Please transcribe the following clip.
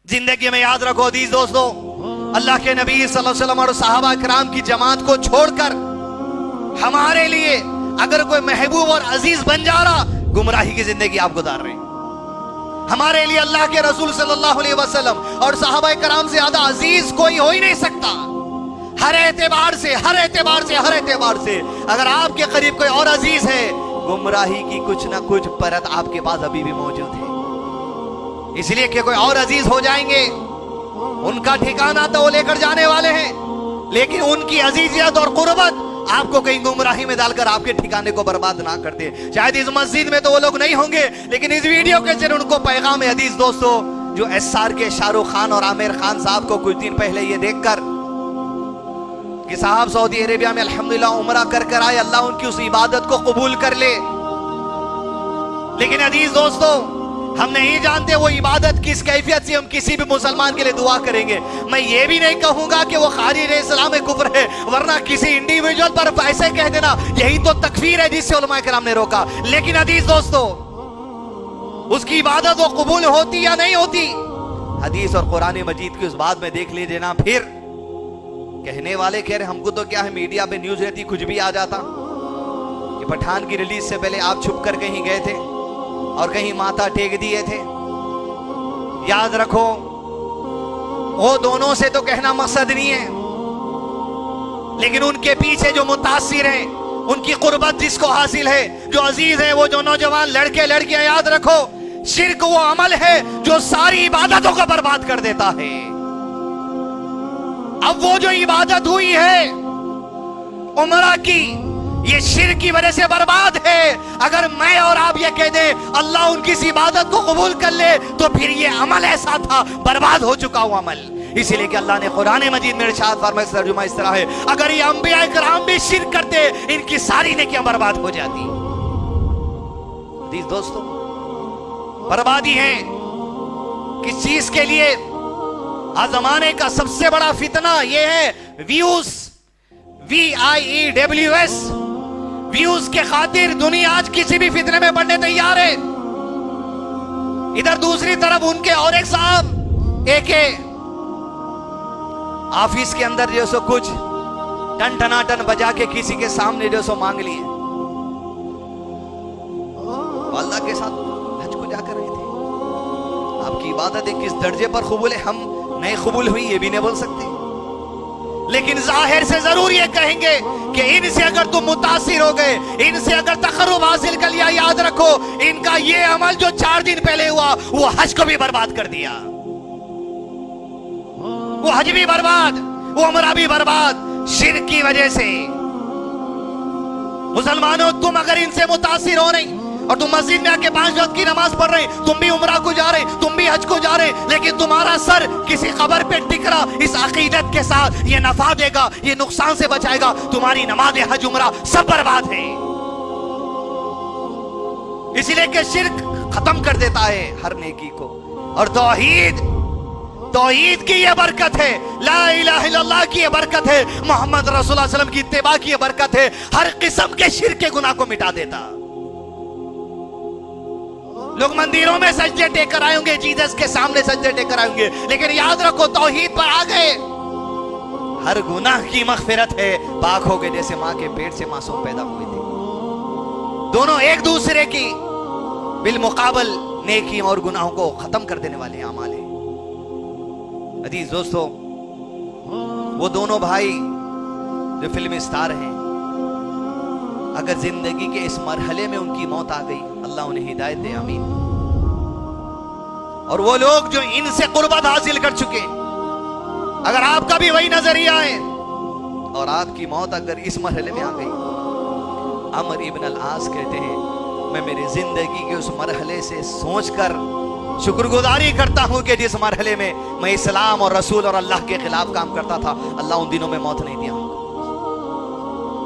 जिंदगी में याद रखो अजीज दोस्तों, अल्लाह के नबी सल्लल्लाहु अलैहि वसल्लम और सहाबा किराम की जमात को छोड़कर हमारे लिए अगर कोई महबूब और अजीज बन जा रहा, गुमराही की जिंदगी आप गुजार रहे हैं। हमारे लिए अल्लाह के रसूल सल्लल्लाहु अलैहि वसल्लम और सहाबा किराम से ज्यादा अजीज कोई हो ही नहीं सकता। हर एतबार से, हर एतबार से, हर एतबार से अगर आपके करीब कोई और अजीज है, गुमराही की कुछ ना कुछ परत आपके पास अभी भी मौजूद है। इसलिए कि कोई और अजीज हो जाएंगे, उनका ठिकाना तो वो लेकर जाने वाले हैं, लेकिन उनकी अजीजियत और कुर्बत आपको कहीं गुमराही में डालकर आपके ठिकाने को बर्बाद ना कर दे। शायद इस मस्जिद में तो वो लोग नहीं होंगे, लेकिन इस वीडियो के जरिए उनको पैगाम है। अजीज दोस्तों, जो एसआर के शाहरुख खान और आमिर खान साहब को कुछ दिन पहले ये देखकर कि साहब सऊदी अरेबिया में अल्हम्दुलिल्लाह उम्रा कर आए, अल्लाह उनकी उस इबादत को कबूल कर ले, लेकिन अजीज दोस्तों हम नहीं जानते वो इबादत किस कैफियत से हम किसी भी मुसलमान के लिए दुआ करेंगे। मैं ये भी नहीं कहूंगा कि वो खारिज इस्लाम में कुफ्र है, वरना किसी इंडिविजुअल पर ऐसे कह देना यही तो तकफीर है जिससे उलमा किराम ने रोका। लेकिन अजीज दोस्तों, उसकी इबादत वो कबूल होती या नहीं होती, हदीस और कुरान मजीद की उस बात में देख लीजिए ना। फिर कहने वाले कह रहे हमको तो क्या है, मीडिया पे न्यूज रहती, कुछ भी आ जाता कि पठान की रिलीज से पहले आप छुप कर कहीं गए थे और कहीं माथा टेक दिए थे। याद रखो, वो दोनों से तो कहना मकसद नहीं है, लेकिन उनके पीछे जो मुतासिर हैं, उनकी कुर्बत जिसको हासिल है, जो अजीज है, वो जो नौजवान लड़के लड़कियां, याद रखो शिर्क वो अमल है जो सारी इबादतों को बर्बाद कर देता है। अब वो जो इबादत हुई है उमरा की, ये शिर्क की वजह से बर्बाद है। अगर मैं और आप ये कह दे अल्लाह उनकी इस इबादत को कबूल कर ले, तो फिर ये अमल ऐसा था, बर्बाद हो चुका हुआ अमल। इसीलिए कि अल्लाह ने कुरान मजीद में इरशाद फरमाया, तर्जुमा इस तरह है, अगर ये अंबिया किराम भी शिर्क करते, इनकी सारी नेकियां बर्बाद हो जाती। दोस्तों, बर्बादी है किस चीज के लिए? आज जमाने का सबसे बड़ा फितना यह है व्यूज, VIEWS, व्यूज के खातिर दुनिया आज किसी भी फितने में पड़ने तैयार है। इधर दूसरी तरफ उनके और एक साहब एक ऑफिस के अंदर जो सो कुछ टन टनाटन बजा के किसी के सामने जो सो मांग लिए, अल्लाह के साथ हज को जाकर रहे थे। आपकी इबादत किस दर्जे पर कबूल है, हम नहीं कबूल हुई ये भी नहीं बोल सकते, लेकिन जाहिर से जरूर ये कहेंगे कि इनसे अगर तुम मुतासिर हो गए, इनसे अगर तकर्रुब हासिल कर लिया, याद रखो इनका ये अमल जो 4 दिन पहले हुआ वो हज को भी बर्बाद कर दिया। वो हज भी बर्बाद, वो उमरा भी बर्बाद, शिर्क की वजह से। मुसलमानों, तुम अगर इनसे मुतासिर हो नहीं और तुम मस्जिद में आके 5 वक्त की नमाज पढ़ रहे, तुम भी उमरा को जा रहे, तुम भी हज को जा रहे, लेकिन तुम्हारा सर किसी कब्र पे टिक रहा, इस अकीदत के साथ ये नफा देगा, ये नुकसान से बचाएगा, तुम्हारी नमाज हज उमरा सब बर्बाद है। इसलिए कि शिर्क खत्म कर देता है हर नेकी को, और तौहीद की ये बरकत है, ला इलाहा इल्लल्लाह की ये बरकत है, मोहम्मद रसूलुल्लाह सल्लल्लाहु अलैहि वसल्लम की इत्तिबा की ये बरकत है, हर किस्म के शिर्क के गुनाह को मिटा देता। लोग मंदिरों में सजदे टेक कर आए होंगे, जीसस के सामने सजदे टेक कर आए होंगे, लेकिन याद रखो तौहीद पर आ गए, हर गुनाह की मग़फ़िरत है, पाक हो गए जैसे माँ के पेट से मासूम पैदा हुए थे। दोनों एक दूसरे की बिलमुकाबल नेकी और गुनाहों को खत्म कर देने वाले अमाल हैं। अजीज दोस्तों, वो दोनों भाई जो फिल्म स्टार हैं, अगर जिंदगी के इस मरहले में उनकी मौत आ गई, अल्लाह उन्हें हिदायत दे, आमीन। और वो लोग जो इनसे कुर्बत हासिल कर चुके, अगर आपका भी वही नजरिया है और आपकी मौत अगर इस मरहले में आ गई, अमर इब्न अल-आस कहते हैं, मैं मेरी जिंदगी के उस मरहले से सोचकर शुक्रगुजारी करता हूं कि जिस मरहले में मैं इस्लाम और रसूल और अल्लाह के खिलाफ काम करता था, अल्लाह उन दिनों में मौत नहीं दिया।